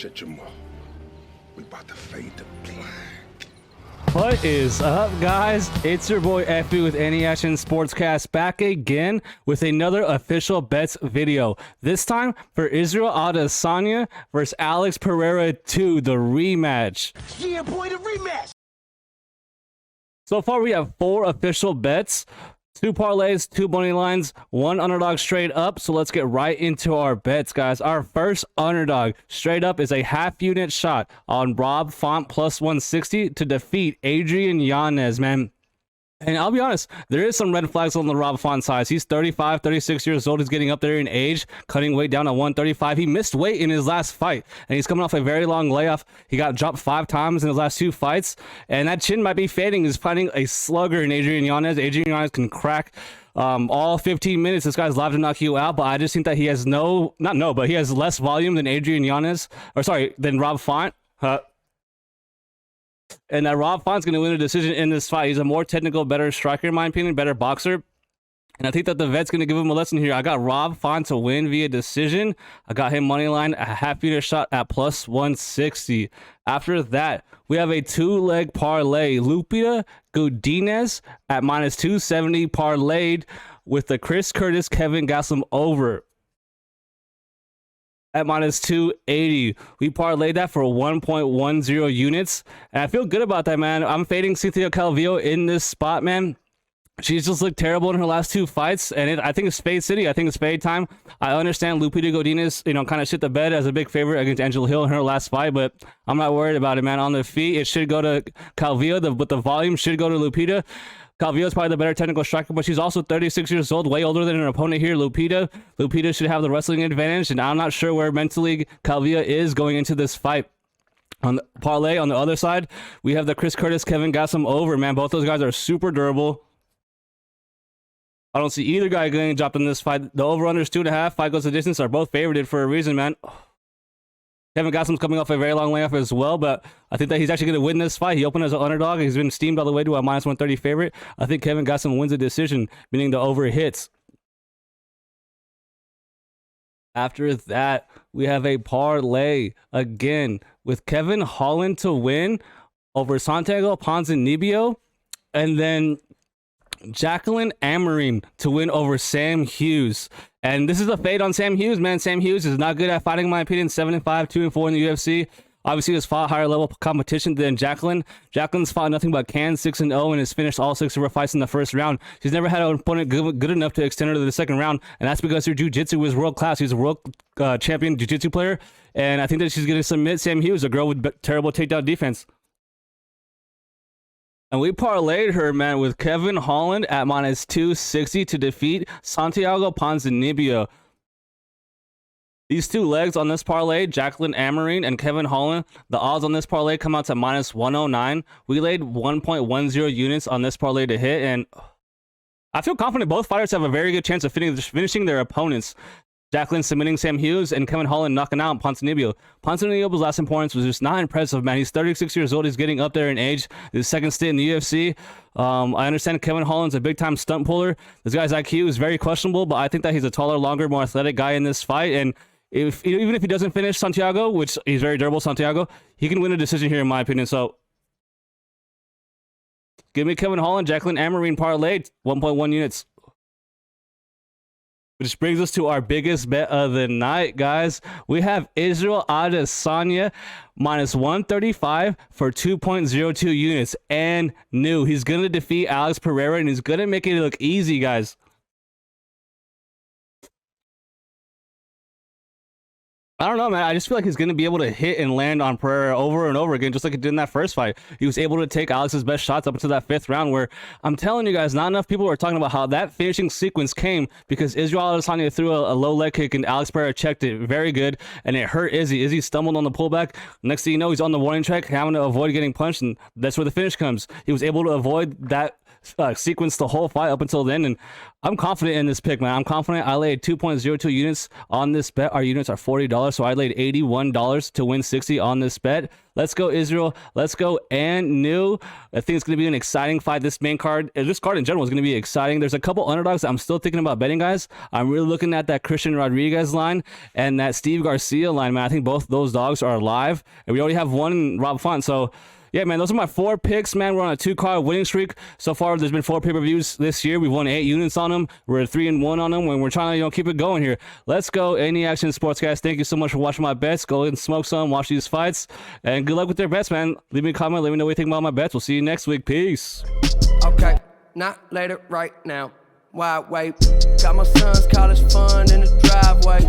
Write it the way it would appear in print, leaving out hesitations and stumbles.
Shut your mouth. We about to fade to black. What is up, guys? It's your boy Effie with Any Action Sportscast, back again with another official bets video. This time for Isreal Adesanya versus Alex Pereira 2, the rematch. Yeah, boy, the rematch. So far, we have 4 official bets, 2 parlays, 2 money lines, 1 underdog straight up. So let's get right into our bets, guys. Our first underdog straight up is a half unit shot on Rob Font plus 160 to defeat Adrian Yanez, man. And I'll be honest, there is some red flags on the Rob Font side. He's 35, 36 years old. He's getting up there in age, cutting weight down to 135. He missed weight in his last fight, and he's coming off a very long layoff. He got dropped 5 times in his last 2 fights, and that chin might be fading. He's fighting a slugger in Adrian Yanez. Adrian Yanez can crack all 15 minutes. This guy's live to knock you out, but I just think that he has he has less volume than Adrian Yanez, than Rob Font. And that Rob Font's going to win a decision in this fight. He's a more technical, better striker, in my opinion, better boxer. And I think that the vet's going to give him a lesson here. I got Rob Font to win via decision. I got him money line, a half unit shot at plus 160. After that, we have a 2-leg parlay. Lupita Godniez at minus 270 parlayed with the Chris Curtis Kevin Gastelum over at minus 280. We parlayed that for 1.10 units, and I feel good about that, man. I'm fading Cynthia Calvillo in this spot, man. She's just looked terrible in her last 2 fights, and I think it's fade city. I think it's fade time. I understand Lupita Godniez, kind of shit the bed as a big favorite against Angela Hill in her last fight, but I'm not worried about it, man. On the feet, it should go to Calvillo, but the volume should go to Lupita. Calvillo is probably the better technical striker, but she's also 36 years old, way older than her opponent here, Lupita. Lupita should have the wrestling advantage, and I'm not sure where mentally Calvillo is going into this fight. On the parlay, on the other side, we have the Chris Curtis, Kevin Gastelum over, man. Both those guys are super durable. I don't see either guy getting dropped in this fight. The over-under is 2.5. Fight goes the distance. Are both favorited for a reason, man. Kevin Gastelum's coming off a very long layoff as well, but I think that he's actually going to win this fight. He opened as an underdog. He's been steamed all the way to a minus 130 favorite. I think Kevin Gastelum wins the decision, meaning the over hits. After that, we have a parlay again with Kevin Holland to win over Santiago Ponzinibbio, and then Jaqueline Amorim to win over Sam Hughes. And this is a fade on Sam Hughes, man. Sam Hughes is not good at fighting, in my opinion. 7-5, 2-4 in the UFC. Obviously, he's fought higher level competition than Jaqueline. Jaqueline's fought nothing but cans, 6-0, and has finished all 6 of her fights in the first round. She's never had an opponent good enough to extend her to the second round, and that's because her jiu-jitsu is world class. She's a world champion jiu-jitsu player, and I think that she's going to submit Sam Hughes, a girl with terrible takedown defense. And we parlayed her, man, with Kevin Holland at minus 260 to defeat Santiago Ponzinibbio. These 2 legs on this parlay, Jaqueline Amorim and Kevin Holland, the odds on this parlay come out to minus 109. We laid 1.10 units on this parlay to hit, and I feel confident both fighters have a very good chance of finishing their opponents. Jaqueline submitting Sam Hughes and Kevin Holland knocking out Ponzinibbio. Ponzinibbio's last performance was just not impressive, man. He's 36 years old. He's getting up there in age. His second stint in the UFC. I understand Kevin Holland's a big-time stunt puller. This guy's IQ is very questionable, but I think that he's a taller, longer, more athletic guy in this fight. And even if he doesn't finish Santiago, which he's very durable, Santiago, he can win a decision here, in my opinion. So give me Kevin Holland, Jaqueline Amorim parlay, 1.1 units. Which brings us to our biggest bet of the night, guys. We have Isreal Adesanya minus 135 for 2.02 units. And new. He's going to defeat Alex Pereira, and he's going to make it look easy, guys. I don't know, man. I just feel like he's going to be able to hit and land on Pereira over and over again, just like he did in that first fight. He was able to take Alex's best shots up until that 5th round, where I'm telling you guys, not enough people are talking about how that finishing sequence came because Isreal Adesanya threw a low leg kick and Alex Pereira checked it very good, and it hurt Izzy. Izzy stumbled on the pullback. Next thing you know, he's on the warning track, having to avoid getting punched, and that's where the finish comes. He was able to avoid that sequenced the whole fight up until then, and I'm confident in this pick, man. I'm confident. I laid 2.02 units on this bet. Our units are $40, so I laid $81 to win 60 on this bet. Let's go, Israel. Let's go, and new. I think it's going to be an exciting fight. This main card, this card in general is going to be exciting. There's a couple underdogs that I'm still thinking about betting, guys. I'm really looking at that Christian Rodriguez line and that Steve Garcia line, man. I think both those dogs are alive, and we already have one in Rob Font, so yeah, man, those are my 4 picks, man. We're on a 2-card winning streak. So far, there's been 4 pay-per-views this year. We've won 8 units on them. We're 3-1 on them, and we're trying to, keep it going here. Let's go. Any Action Sports, guys. Thank you so much for watching my bets. Go and smoke some, watch these fights, and good luck with their bets, man. Leave me a comment. Let me know what you think about my bets. We'll see you next week. Peace. Okay, not later, right now. Why wait? Got my son's college fund in the driveway.